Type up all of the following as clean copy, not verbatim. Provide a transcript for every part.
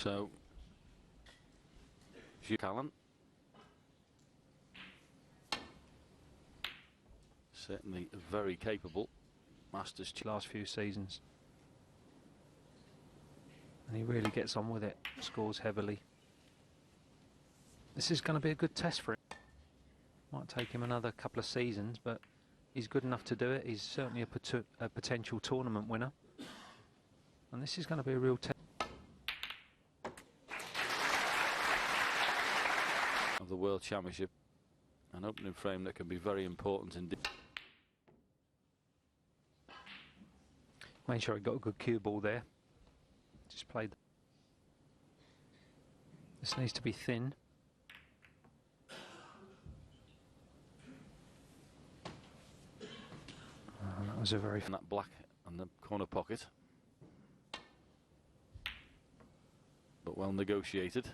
So, Zhou Yuelong, certainly very capable Masters last few seasons, and he really gets on with it, scores heavily. This is going to be a good test for him. Might take him another couple of seasons, but he's good enough to do it. He's certainly a potential tournament winner, and this is going to be a real test of the World Championship, an opening frame that can be very important indeed. Made sure he got a good cue ball there. Just played. This needs to be thin. That was a very... And that black on the corner pocket. But well negotiated.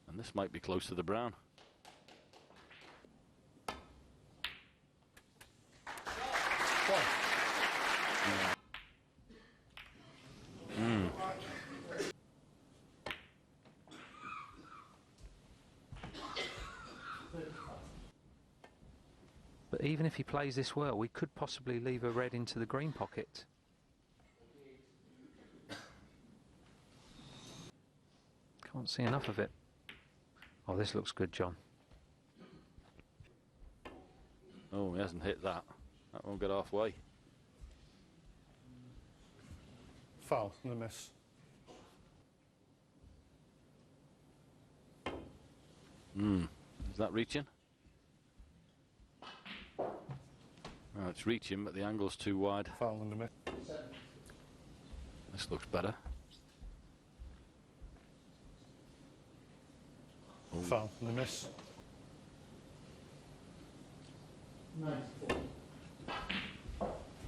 And this might be close to the brown. But even if he plays this well, we could possibly leave a red into the green pocket. Can't see enough of it. Oh, this looks good, John. Oh, he hasn't hit that. That won't get halfway. Foul and a miss. Is that reaching? Oh, it's reaching, but the angle's too wide. Foul and a miss. This looks better. Oh. Foul and a miss. 94.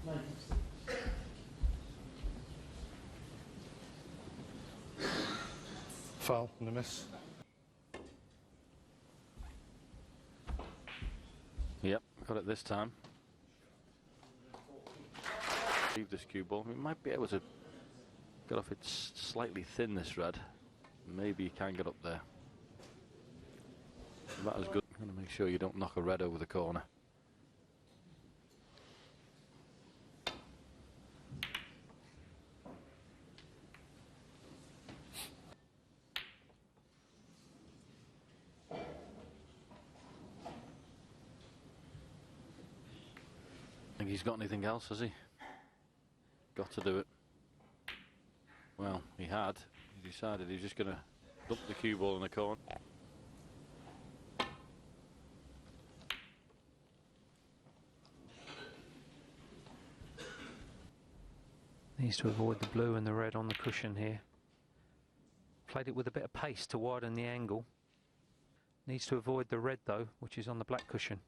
96. Foul and a miss. Yep, got it this time. Leave this cue ball. We might be able to get off. It's slightly thin, this red. Maybe you can get up there. That is good. I'm going to make sure you don't knock a red over the corner. Think he's got anything else, has he? Got to do it. Well, he had. He decided he was just going to dump the cue ball in the corner. Needs to avoid the blue and the red on the cushion here. Played it with a bit of pace to widen the angle. Needs to avoid the red though, which is on the black cushion.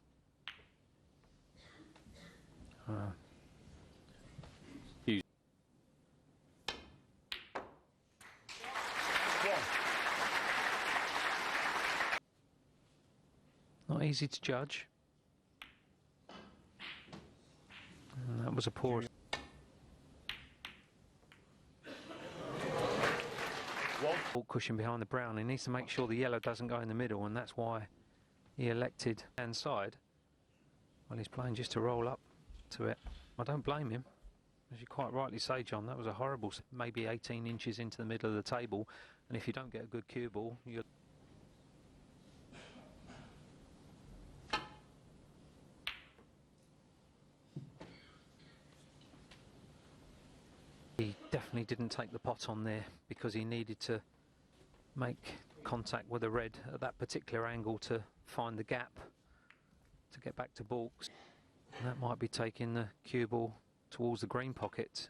Not easy to judge. And that was a poor... Ball cushion behind the brown. He needs to make sure the yellow doesn't go in the middle, and that's why he elected hand side. Well, he's playing just to roll up to it. I don't blame him. As you quite rightly say, John, that was a horrible... Maybe 18 inches into the middle of the table, and if you don't get a good cue ball, you're... He definitely didn't take the pot on there because he needed to make contact with the red at that particular angle to find the gap to get back to balks. And that might be taking the cue ball towards the green pocket.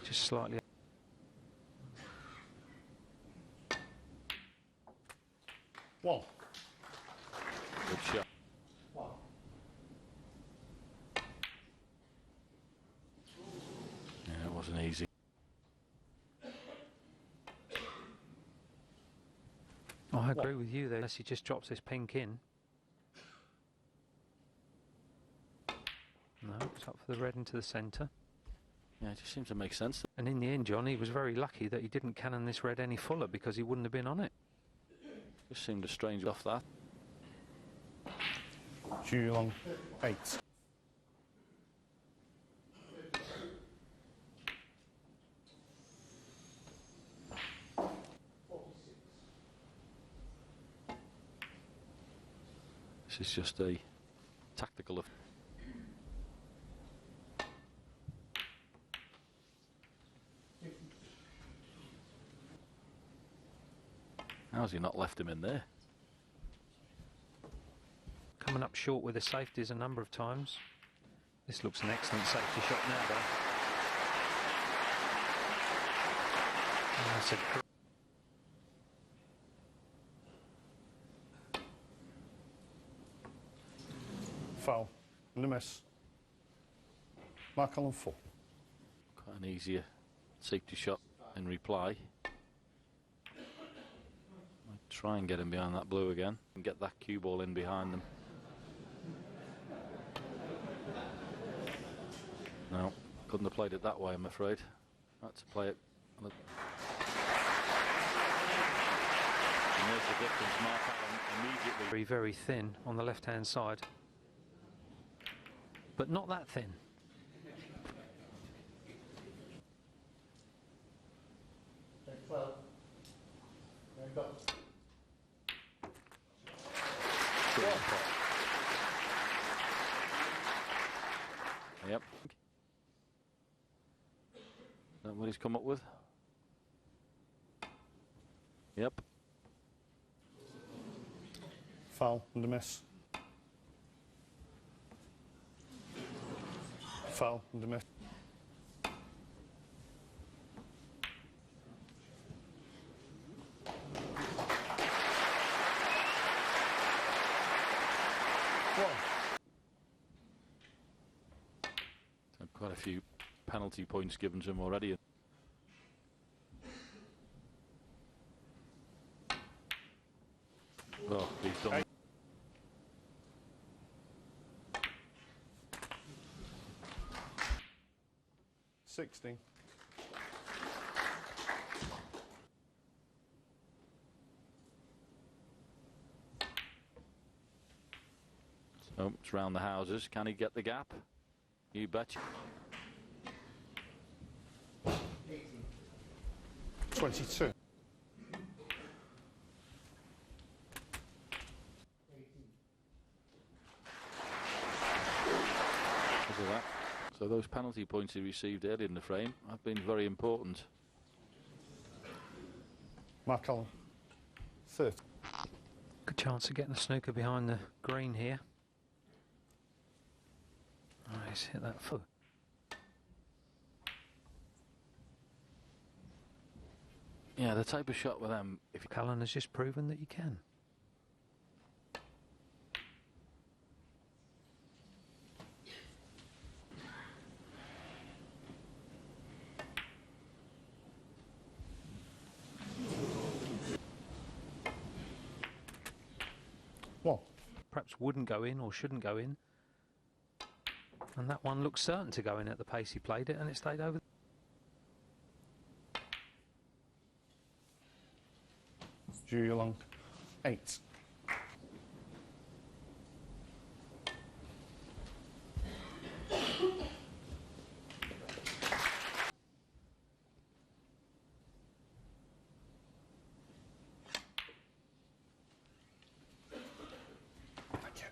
Just slightly. One. Good shot. Wow. Yeah, it wasn't easy. Oh, I agree with you there, unless he just drops this pink in. No, it's up for the red into the centre. Yeah, it just seems to make sense. And in the end, John, he was very lucky that he didn't cannon this red any fuller because he wouldn't have been on it. Just seemed a strange off that. Zhou Yuelong, 8. This is just a tactical. How's he not left him in there? Coming up short with the safeties a number of times. This looks an excellent safety shot now, though. And that's a Foul and a miss. Mark on 4. Quite an easier safety shot in reply. Might try and get him behind that blue again and get that cue ball in behind them. No, couldn't have played it that way, I'm afraid. Had to play it. And there's the difference. Mark Allen immediately. very, very thin on the left-hand side. But not that thin. Okay, 12. There you go. Yep. Is that what he's come up with? Yep. Foul and a miss. Foul and a miss. So quite a few penalty points given to him already. Oh, he's done. 16. So it's round the houses. Can he get the gap? You betcha. 22. 18. Look at that. So those penalty points he received early in the frame have been very important. Mark Allen, 30. Good chance of getting the snooker behind the green here. Oh, he's hit that foot. Yeah, the type of shot with them, if Cullen has just proven that you can. One. Perhaps wouldn't go in or shouldn't go in. And that one looked certain to go in at the pace he played it, and it stayed over. Zhou Yuelong, 8. Thank you.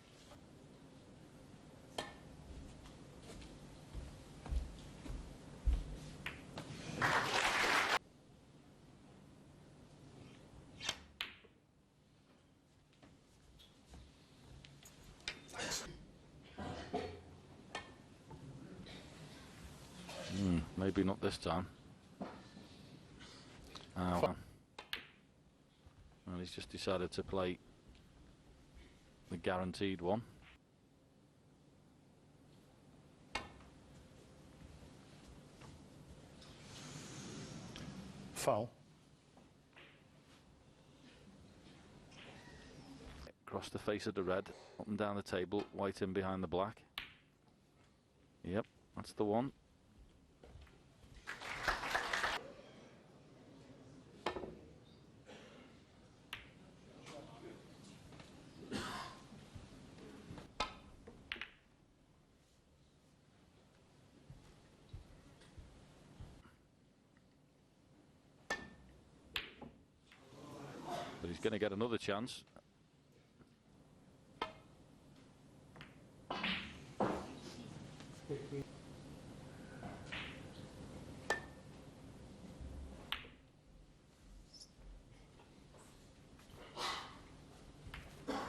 maybe not this time. Well, he's just decided to play the guaranteed one. Foul. Across the face of the red, up and down the table, white in behind the black. Yep, that's the one. going to get another chance.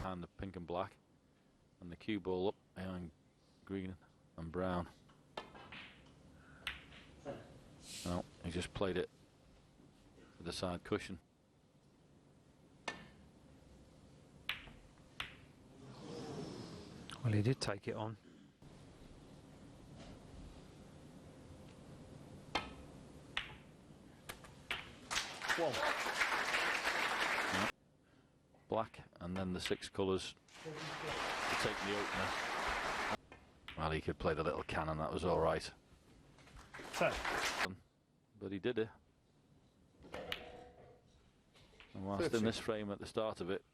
And the pink and black, and the cue ball up behind green and brown. No, he just played it with the side cushion. Well, he did take it on. One. Black, and then the 6 colours to take the opener. Well, he could play the little cannon, that was all right. 10. But he did it. And whilst 30. in this frame at the start of it,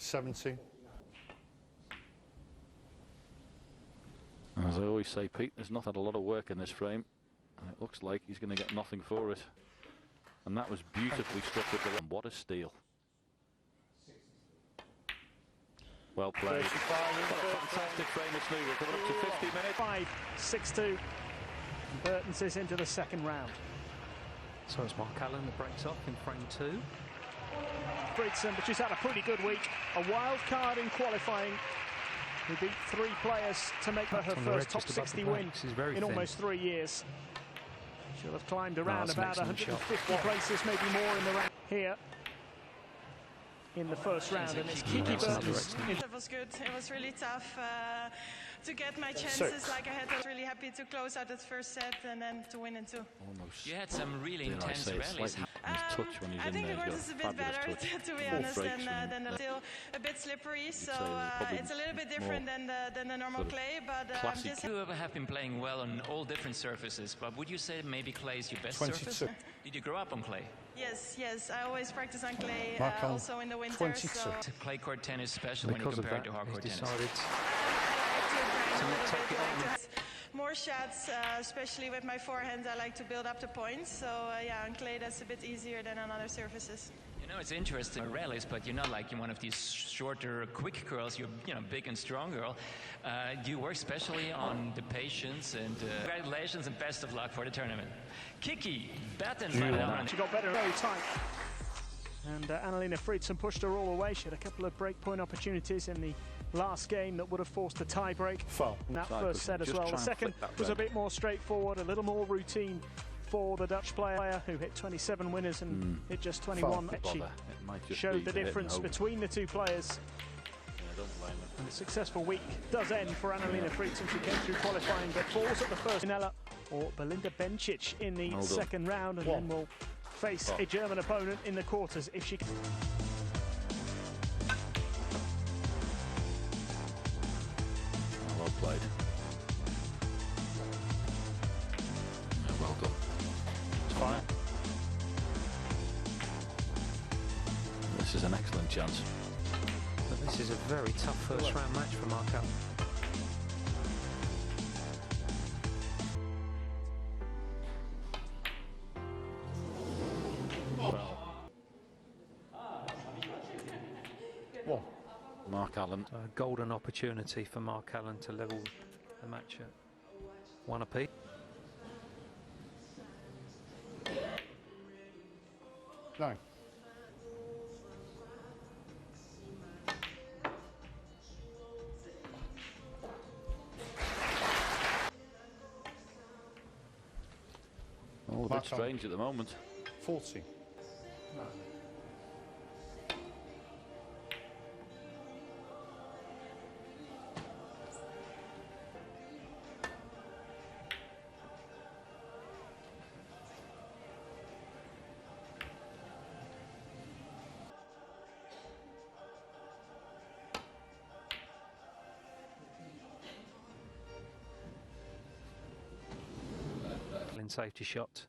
17. as I always say, Pete, there's not had a lot of work in this frame, and it looks like he's going to get nothing for it. And that was beautifully struck with the line. What a steal. Well played. 35. What a fantastic frame it's new. We're coming up to 50 minutes. 5-6-2. Burton's is into the second round. So it's Mark Allen that breaks off in frame 2. Fridson, but she's had a pretty good week. A wild card in qualifying. Who beat 3 players to make her On the first red, top just above 60 the win black. She's very in thin. almost 3 years. She'll have climbed around that's an about excellent 150 shot. places, maybe more in the round here in the first round. And it's Kiki That's another Burton's. excellent. It was good. It was really tough to get my chances like I had. I was really happy to close out that first set and then to win in 2. Almost. You had some really Dare I intense say it, rallies. slightly his touch when he's I in think there. the He's course got is a bit fabulous better, touch. to be Full honest, breaks than the still a bit slippery. So it's a little bit different than the normal sort of clay. But classic. just You have been playing well on all different surfaces, but would you say maybe clay is your best 22. surface? Did you grow up on clay? yes. I always practice on clay, Mark Allen, also in the winter. 22. So Is clay court tennis special when you Because of compare it that, to hardcourt he's tennis? decided I like to take it on. to have more shots, especially with my forehand. I like to build up the points. So yeah, on clay that's a bit easier than on other surfaces. You know, it's interesting rallies, but you're not like one of these shorter, quick girls. You're, big and strong girl. You work especially on the patience, and congratulations and best of luck for the tournament. Kiki, Batten, She got better very tight. And Annalena Fridson pushed her all away. She had a couple of breakpoint opportunities in the last game that would have forced a tie break Foul. in that Side first cushion. set as Just well. try The and second flick that was a red. bit more straightforward, a little more routine for the Dutch player who hit 27 winners and hit just 21. Bother. She It might just showed be the hitting difference home. between the 2 players. Yeah, don't blame him. And a successful week does end for Annalena Fridson. She came through qualifying but falls at the first. Nella or Belinda Bencic in the Hold on. second round, and then will face a German opponent in the quarters if she can. Well played. Yeah, well done. Fine. This is an excellent chance. But this is a very tough first round match for Mark Allen. One. Mark Allen. A golden opportunity for Mark Allen to level the match at 1 apiece. Nine. Oh, a bit Mark Allen. strange at the moment. 40. Safety shot.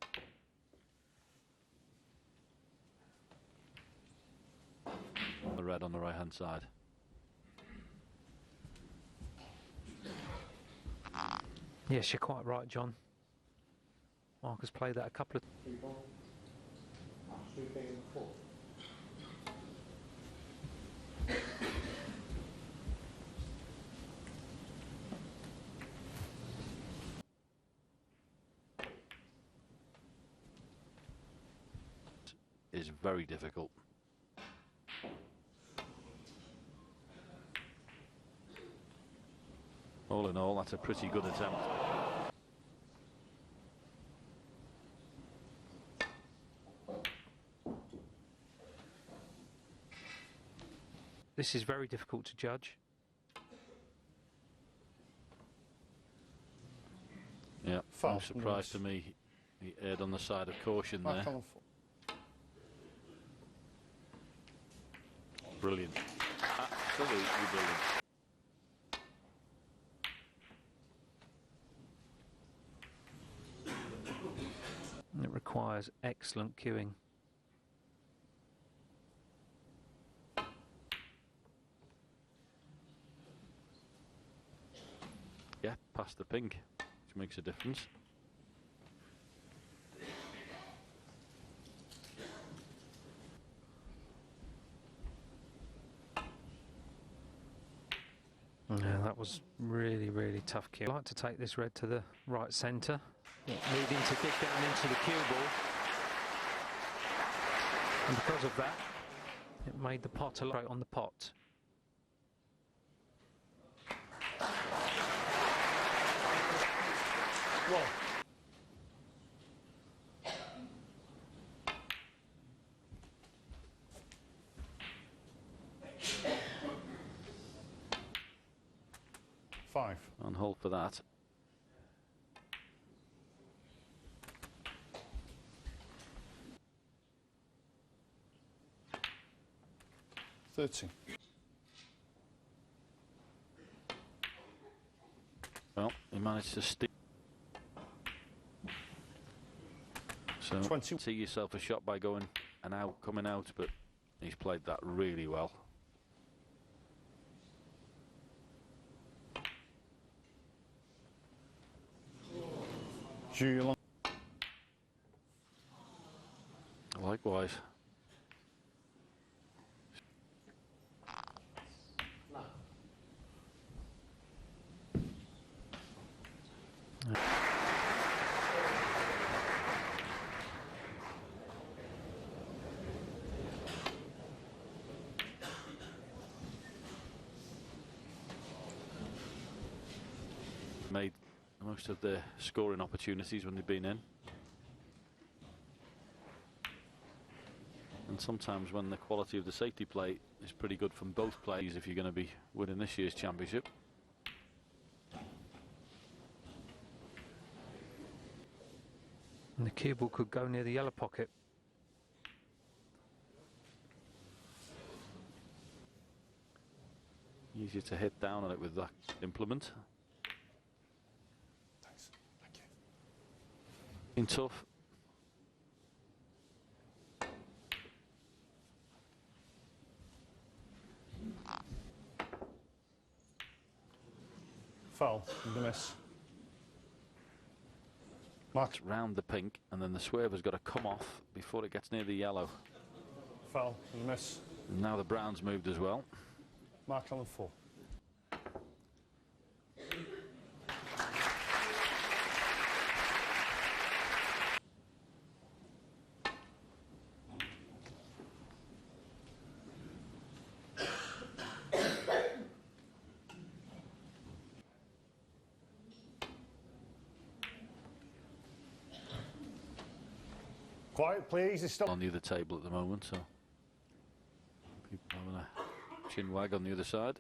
The red on the right hand side. Yes, you're quite right, John. Mark has played that a couple of too big in the four. Is very difficult. All in all, that's a pretty good attempt. This is very difficult to judge. Yeah, no Foul. surprise to me. He erred on the side of caution Mark there. on 4. Brilliant. Absolutely brilliant. It requires excellent cueing. Yeah, past the pink, which makes a difference. Yeah, that was really, really tough cue. I'd like to take this red to the right centre, needing to dig down into the cue ball. And because of that, it made the pot a lot on the pot. Whoa. Five. On hold for that. $30. Well, he managed to stick. So 20. see yourself a shot by going and out, coming out, but he's played that really well. Zhou Yuelong. Likewise. Made most of their scoring opportunities when they've been in. And sometimes when the quality of the safety play is pretty good from both players, if you're going to be winning this year's championship. And the cue ball could go near the yellow pocket. Easier to hit down on it with that implement. Thanks. Thank you. Been tough. Foul. The miss. Mark. It's round the pink, and then the swerve has got to come off before it gets near the yellow. Foul. The miss. And now the brown's moved as well. Mark on 4. Quiet, please. It's still On the other table at the moment, so people having a chin wag on the other side.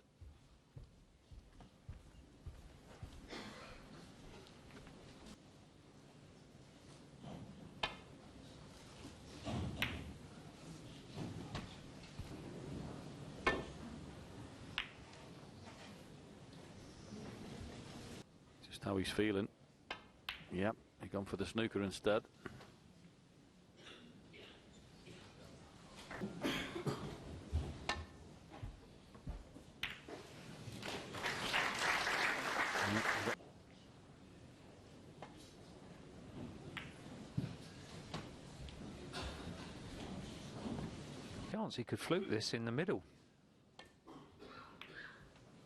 Just how he's feeling. Yep, he's gone for the snooker instead. chance he could fluke this in the middle.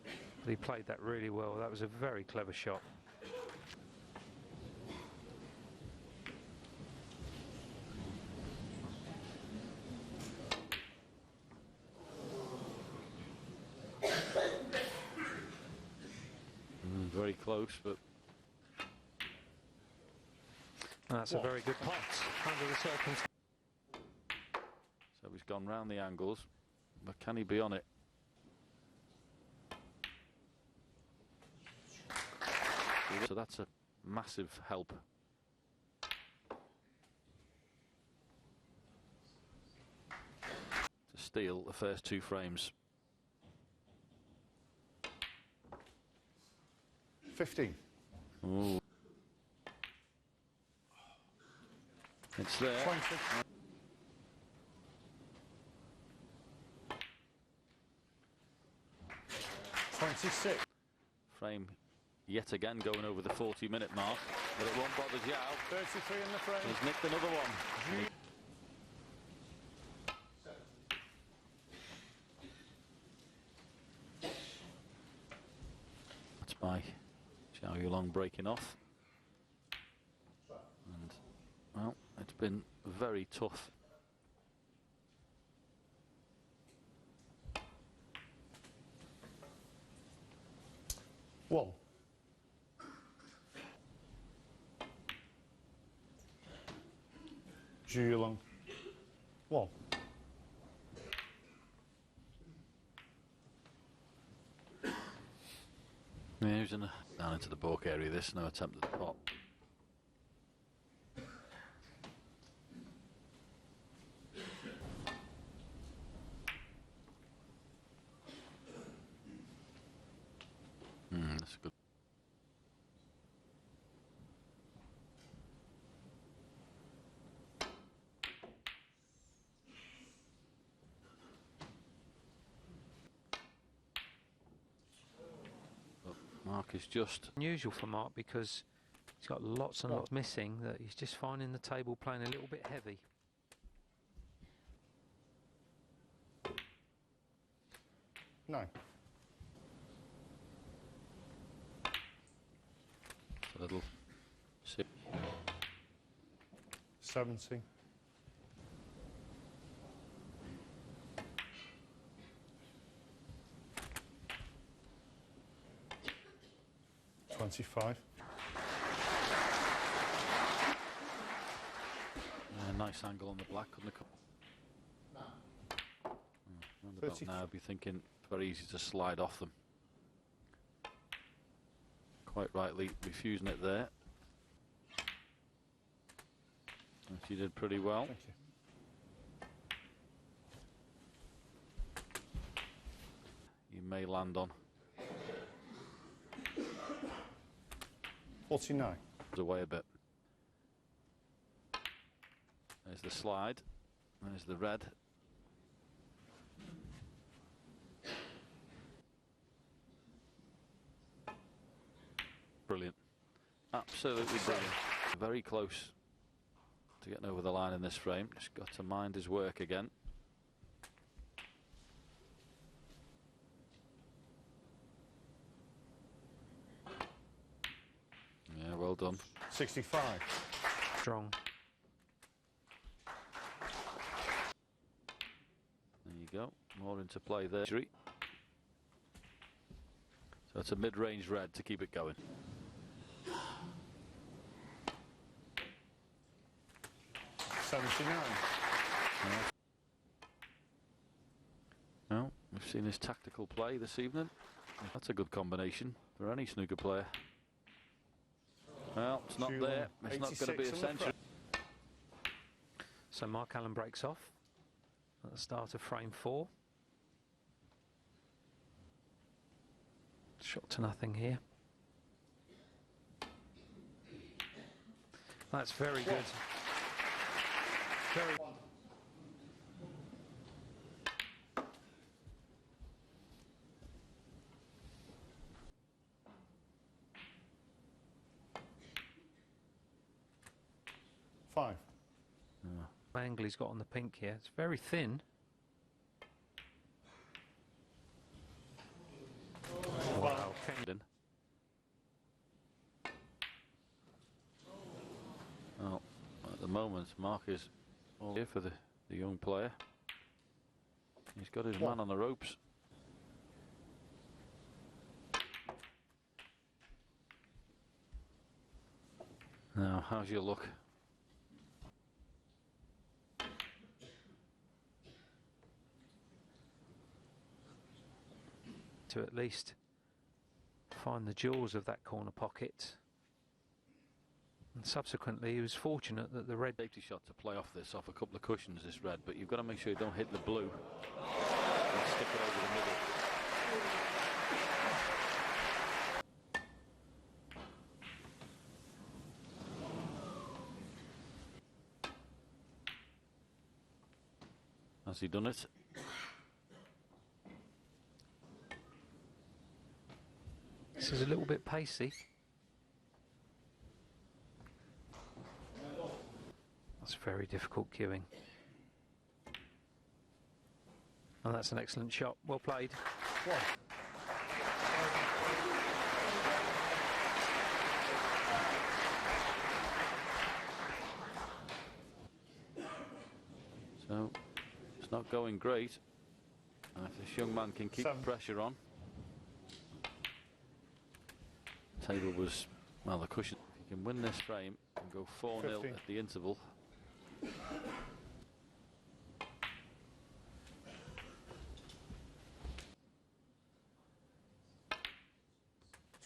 But he played that really well. That was a very clever shot. Very close, but That's a very good putt under the circumstances. so he's gone round the angles, but can he be on it? So that's a massive help. To steal the first 2 frames. 15. Ooh. It's there. 26. Frame yet again going over the 40-minute mark, but it won't bother Zhou. 33 in the frame. He's nicked another one. That's by Zhou Yuelong breaking off. And, well, it's been very tough. One. Zhou Yuelong. 1. Yeah, he was down into the balk area. This no attempt at the pot. That's good. But Mark is just Unusual for Mark because he's got lots and lots missing, that he's just finding the table playing a little bit heavy. No. a little. 70. $25. Nice angle on the black on the cup. Round about now, I'd be thinking it's very easy to slide off them. Quite rightly refusing it there. And she did pretty well. Thank you. You may land on. 49. Away a bit. There's the slide. There's the red. Brilliant. Absolutely brilliant. Very close to getting over the line in this frame. Just got to mind his work again. Yeah, well done. 65. Strong. There you go. More into play there. So it's a mid-range red to keep it going. Well, we've seen his tactical play this evening. That's a good combination for any snooker player. Well, it's not there. It's not going to be essential. So Mark Allen breaks off at the start of frame 4. Shot to nothing here. That's very good. Very. Five. Angle he's got on the pink here. It's very thin. moment. Mark is all here for the young player. He's got his man on the ropes. Now, how's your luck? To at least find the jaws of that corner pocket. And subsequently, he was fortunate that the red Safety shot to play off a couple of cushions, this red, but you've got to make sure you don't hit the blue and stick it over the middle. Has he done it? This is a little bit pacey. That's very difficult cueing. And that's an excellent shot. Well played. So, it's not going great. And if this young man can keep pressure on. Table was, well, the cushion. If he can win this frame and go 4-0 at the interval.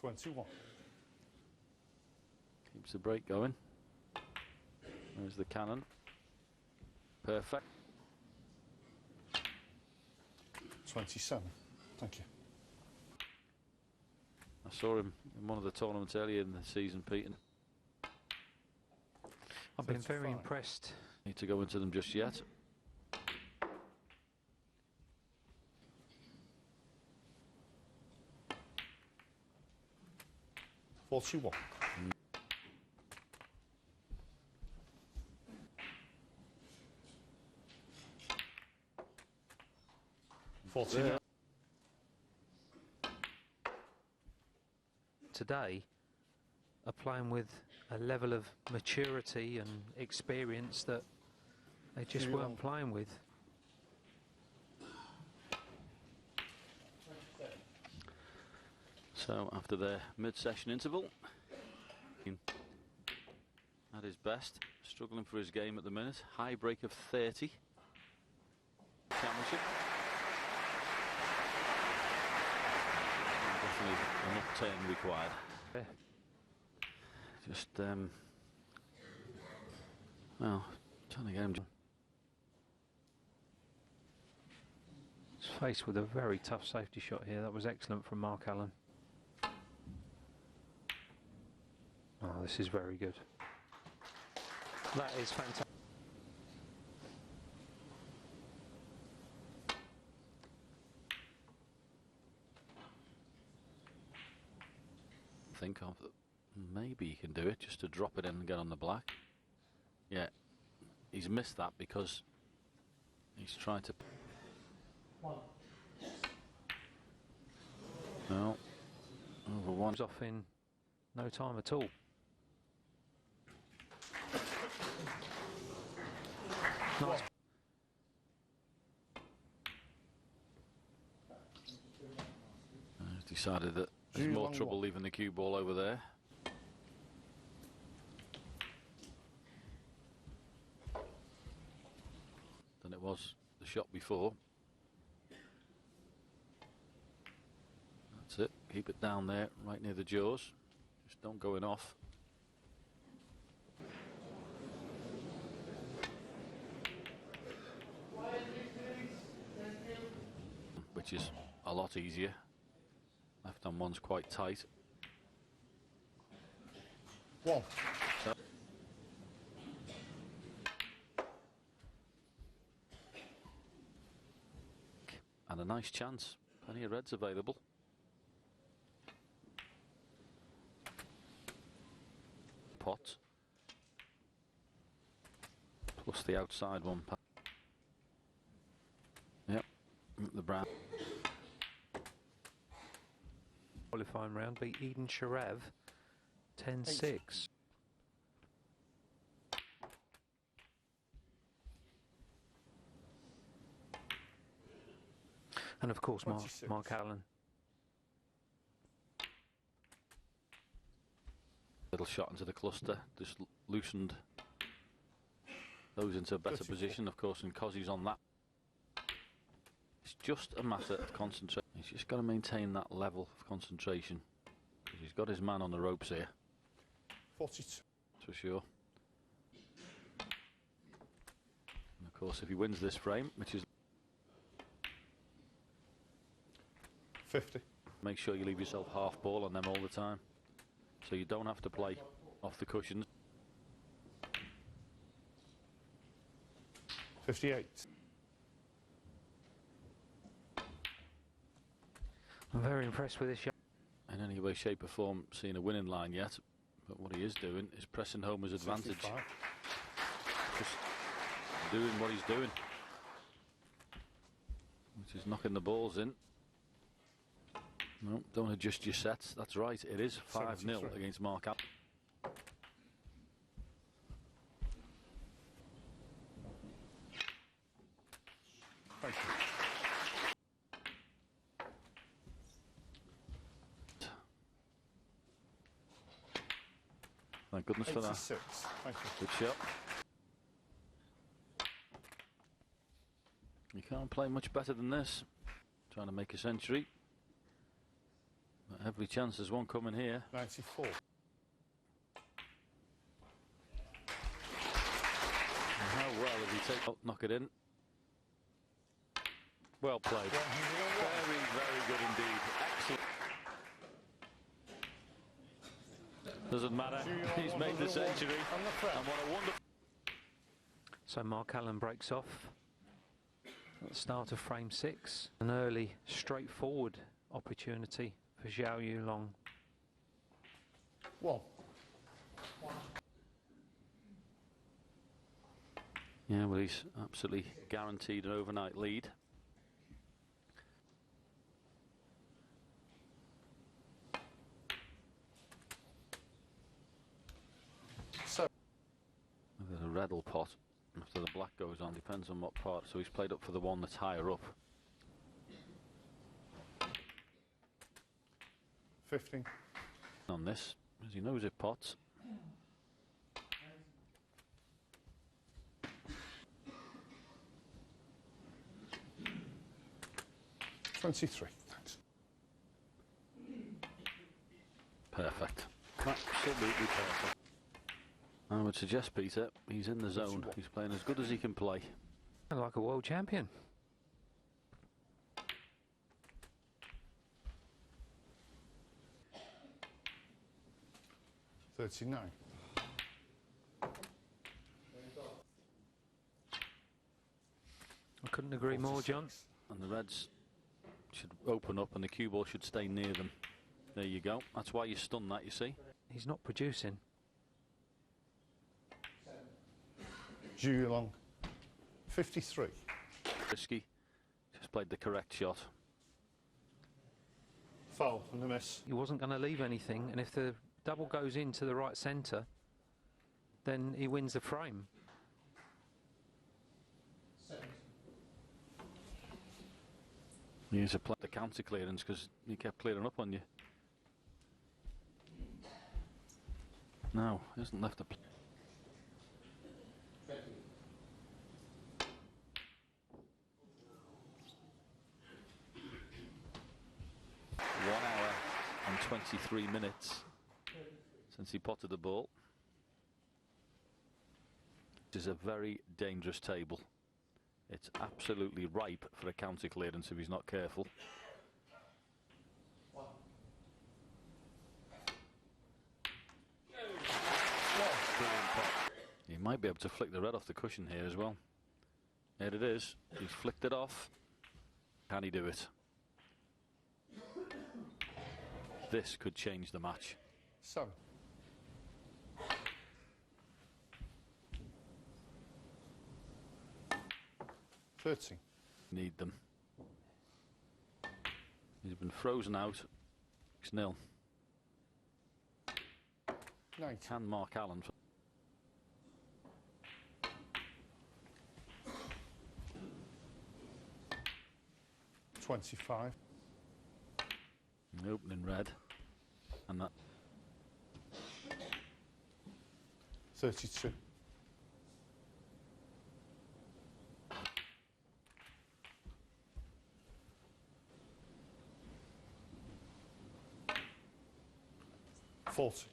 21. Keeps the break going. There's the cannon. Perfect. 27. Thank you. I saw him in one of the tournaments earlier in the season, Pete. I've been very impressed. Need to go into them just yet. Forty-one. Today are playing with a level of maturity and experience that they just weren't playing with. So after their mid-session interval, at his best, struggling for his game at the minute. High break of 30. Championship. Definitely an upturn required. Yeah. Just well, trying to get him. He's faced with a very tough safety shot here. That was excellent from Mark Allen. Oh, this is very good. That is fantastic. Think of maybe he can do it just to drop it in and get on the black. Yeah, he's missed that because he's trying to. No, over one. He's off in no time at all. Nice. He's decided that there's more trouble leaving the cue ball over there. Than it was the shot before. That's it. Keep it down there, right near the jaws. Just don't go in off. Which is a lot easier. Left on one's quite tight. One. So and a nice chance. Plenty of reds available. Pot. Plus the outside one. Yep. The brown. Qualifying round beat Eden Sharav 10-6. And of course, Mark 26. Allen. Little shot into the cluster, just loosened those into a better 34. position, of course, and Cozzy's on that. It's just a matter of concentration. He's just got to maintain that level of concentration, because he's got his man on the ropes here, 42. for sure. And of course, if he wins this frame, which is, 50. make sure you leave yourself half ball on them all the time, so you don't have to play off the cushions. 58. I'm very impressed with this young. In any way, shape or form seeing a winning line yet, but what he is doing is pressing home his advantage. 65. Just doing what he's doing, which is knocking the balls in. No, don't adjust your sets. That's right, it is 5-0 73. against Mark Allen. Thank you. Thank goodness for that. 86. Thank you. Good shot. You can't play much better than this. Trying to make a century. But every chance there's one coming here. 94. And how well did he take? Oh, knock it in. Well played. 101. Very, very good indeed. Excellent. Doesn't matter. Zhou Yuelong He's made the 101 century. on the front. And what a wonderful. So Mark Allen breaks off at the start of frame 6. An early, straightforward opportunity for Zhou Yuelong. 1. Yeah, well, he's absolutely guaranteed an overnight lead. So, There's a red will pot after the black goes on, depends on what part. So he's played up for the one that's higher up. 15. On this, as he knows it pots. $23. Thanks. Perfect. Absolutely perfect. I would suggest, Peter, he's in the zone. He's playing as good as he can play. Like a world champion. 39. I couldn't agree more, John. And the reds should open up and the cue ball should stay near them. There you go. That's why you stun that, you see. He's not producing. Zhou Yuelong. 53. Risky. Just played the correct shot. Foul and a miss. He wasn't going to leave anything, and if the double goes into the right centre, then he wins the frame. He needs to play the counter clearance because he kept clearing up on you. No, he hasn't left the play. One hour and 23 minutes since he potted the ball. This is a very dangerous table. It's absolutely ripe for a counter clearance if he's not careful. Brilliant pot. He might be able to flick the red off the cushion here as well. There it is. He's flicked it off. Can he do it? This could change the match. 7. Need them. He's been frozen out. 6-0. 9. Can Mark Allen? 25. Opening red. And that 32. $40.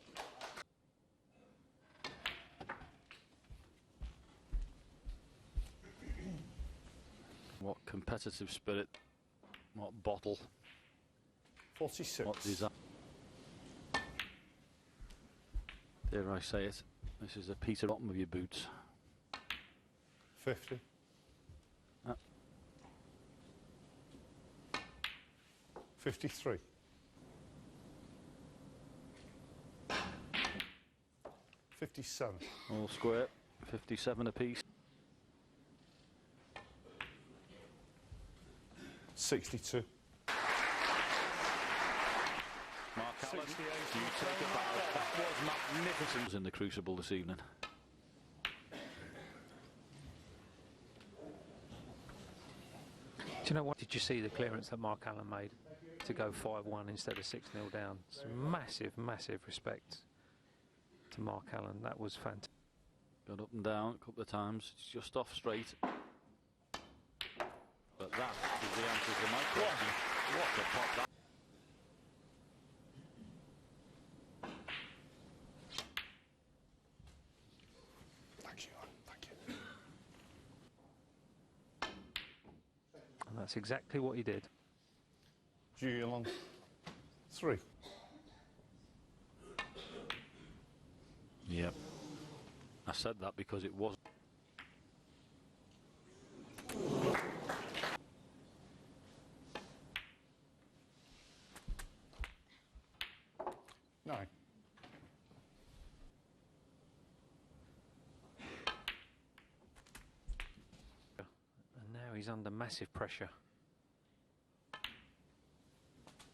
what competitive spirit, what bottle, 46. what design. Dare I say it, this is a piece of bottom of your boots. 50. Ah. 53. 57. All square, 57 apiece. 62. Mark Allen, you take a bow. That was magnificent in the Crucible this evening. Do you know what? Did you see the clearance that Mark Allen made to go 5-1 instead of 6-0 down? It's massive, massive respect to Mark Allen. That was fantastic. Got up and down a couple of times. It's just off straight. But that is the answer to my question. What a pop that. Thank you. Thank you. And that's exactly what he did. Zhou Yuelong. 3. Yep. I said that because it was. Nine. And now he's under massive pressure.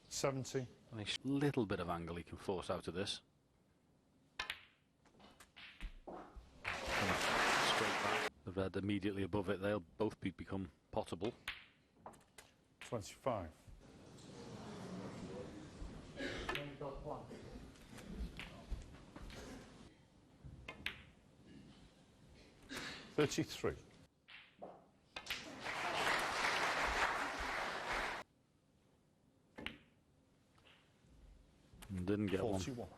70. And he's Little bit of angle he can force out of this. Straight back. The red immediately above it, they'll both become potable. 25. Then got 1. 33. And didn't get 41. one.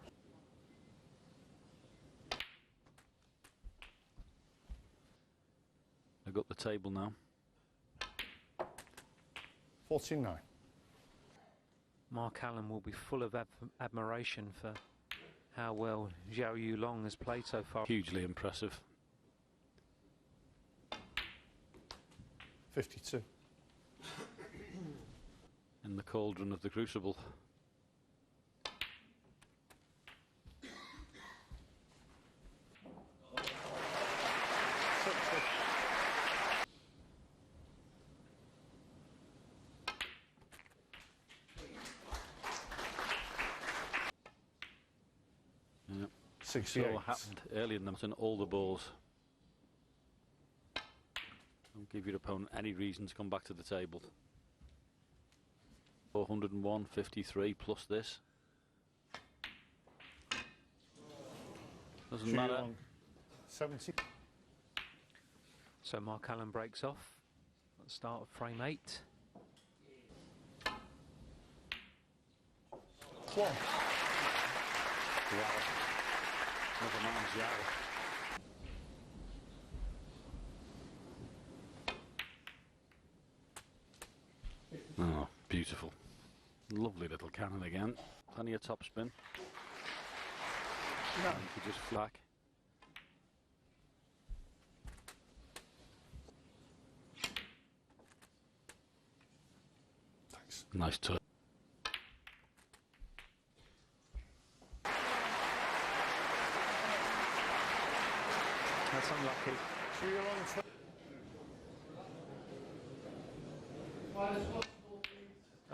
I got the table now. 49. Mark Allen will be full of admiration for how well Zhou Yuelong has played so far. Hugely impressive. 52. In the cauldron of the Crucible. Yep. 68. So happened early in them in all the balls. Don't give your opponent any reason to come back to the table. 401, 53 plus this. Doesn't Zhou matter. Yuelong. 70. So Mark Allen breaks off at the start of frame 8. 1. Wow. Never mind Zhou. Oh, beautiful. Lovely little cannon again. Plenty of topspin. No. And you just flack. Thanks. Nice touch. That's unlucky. Zhou Yuelong.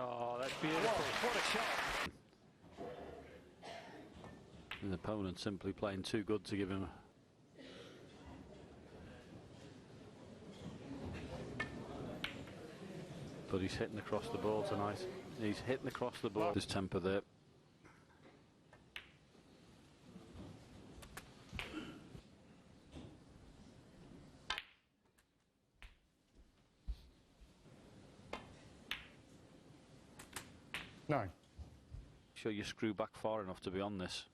Oh, that's beautiful. What a shot. His opponent simply playing too good to give him. but he's hitting across the ball tonight. He's hitting across the ball. His temper there. Nine. Sure you screw back far enough to be on this.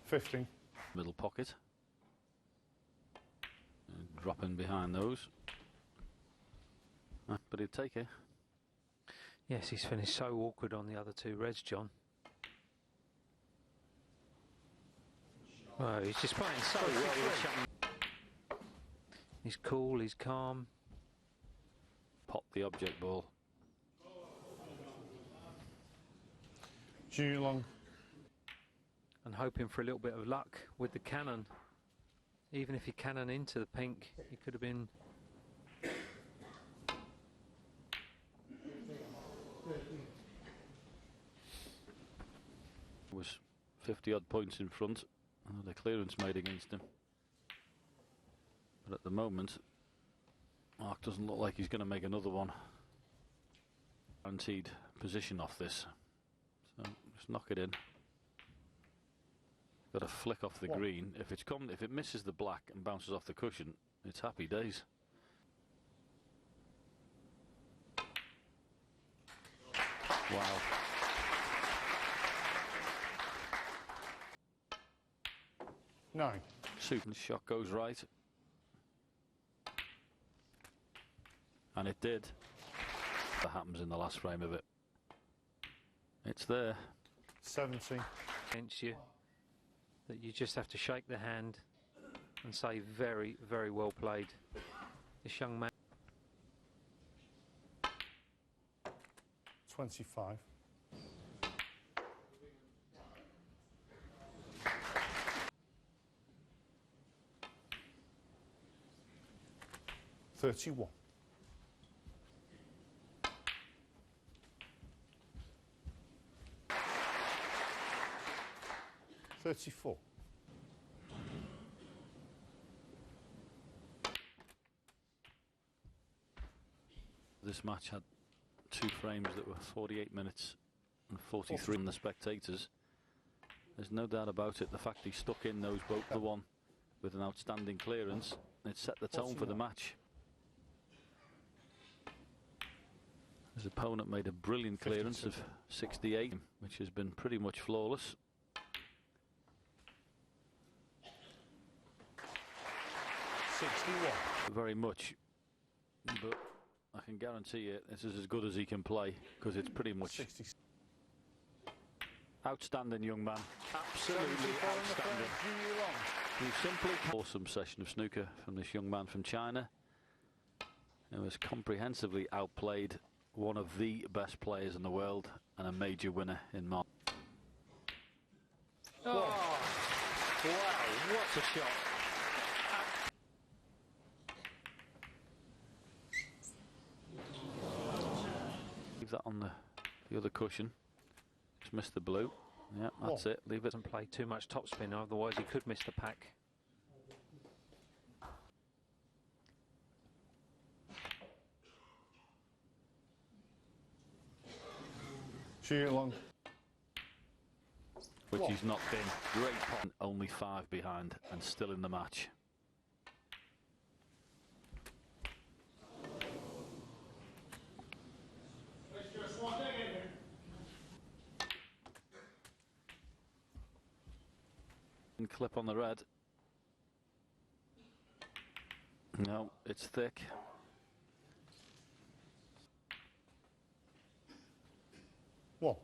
Fifteen. Middle pocket. And dropping behind those. But he'd take it. Yes, he's finished so awkward on the other two reds, John. Oh, he's just playing so well. He's cool, he's calm. Pop the object ball. Zhou Yuelong. And hoping for a little bit of luck with the cannon. Even if he cannon into the pink, he could have been... Was 50 odd points in front. The clearance made against him. But at the moment, Mark doesn't look like he's going to make another one. Guaranteed position off this. So just knock it in. Got a flick off the green. If it misses the black and bounces off the cushion, it's happy days. Wow. Nine. Super shot goes right. And it did. That happens in the last frame of it. It's there. 70. Against you, that you just have to shake the hand and say very, very well played. This young man. 25. $31. $34. This match had two frames that were 48 minutes and 43 from the spectators. There's no doubt about it. The fact he stuck in those both, the one with an outstanding clearance, it set the tone for the match. His opponent made a brilliant clearance of 68, which has been pretty much flawless. Very much, but I can guarantee you this is as good as he can play, because it's pretty much 60. outstanding young man, absolutely outstanding. He simply awesome session of snooker from this young man from China, who has comprehensively outplayed one of the best players in the world and a major winner in March. Oh, wow, what a shot. Leave that on the other cushion. Just missed the blue. Yeah, that's it. Leave it. Doesn't play too much topspin, otherwise he could miss the pack. Zhou Yuelong. Which he's not been. Great pot. Only 5 behind and still in the match. And clip on the red. No, it's thick. One.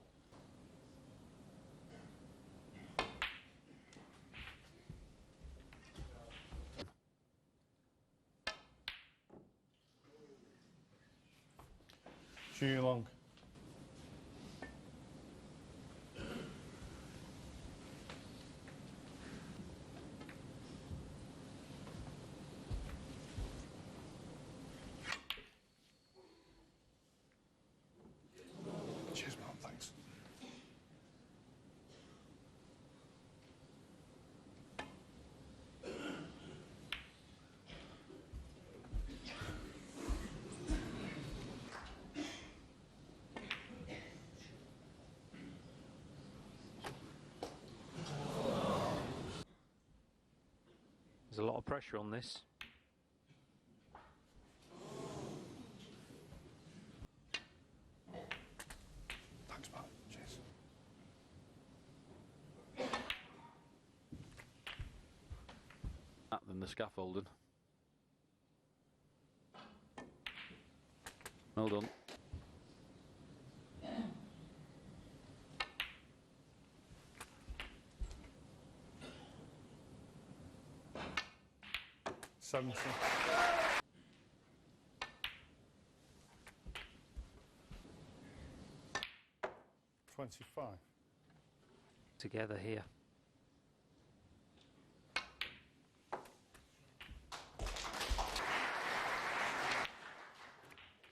Zhou Yuelong. Cheers, Mum, thanks. There's a lot of pressure on this. Thanks, Matt. Cheers. Than the scaffolding. Well done. $70. $25. Together here.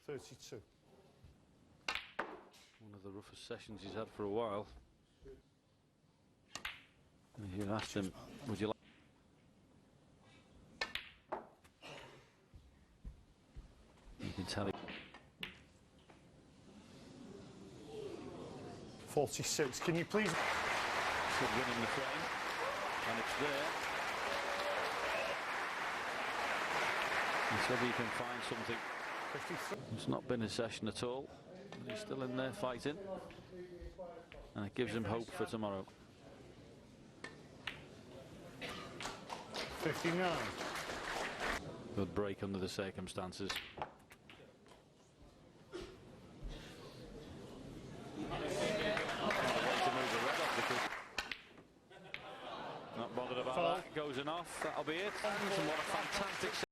$32. One of the roughest sessions he's had for a while. And you asked him, would you like... You can tell it. 46. Can you please... Good winning the frame. And it's there. And so he can find something. 53. It's not been a session at all. But he's still in there fighting. And it gives him hope for tomorrow. 59. Good break under the circumstances. Not bothered about that. Goes in off. That'll be it. And what a fantastic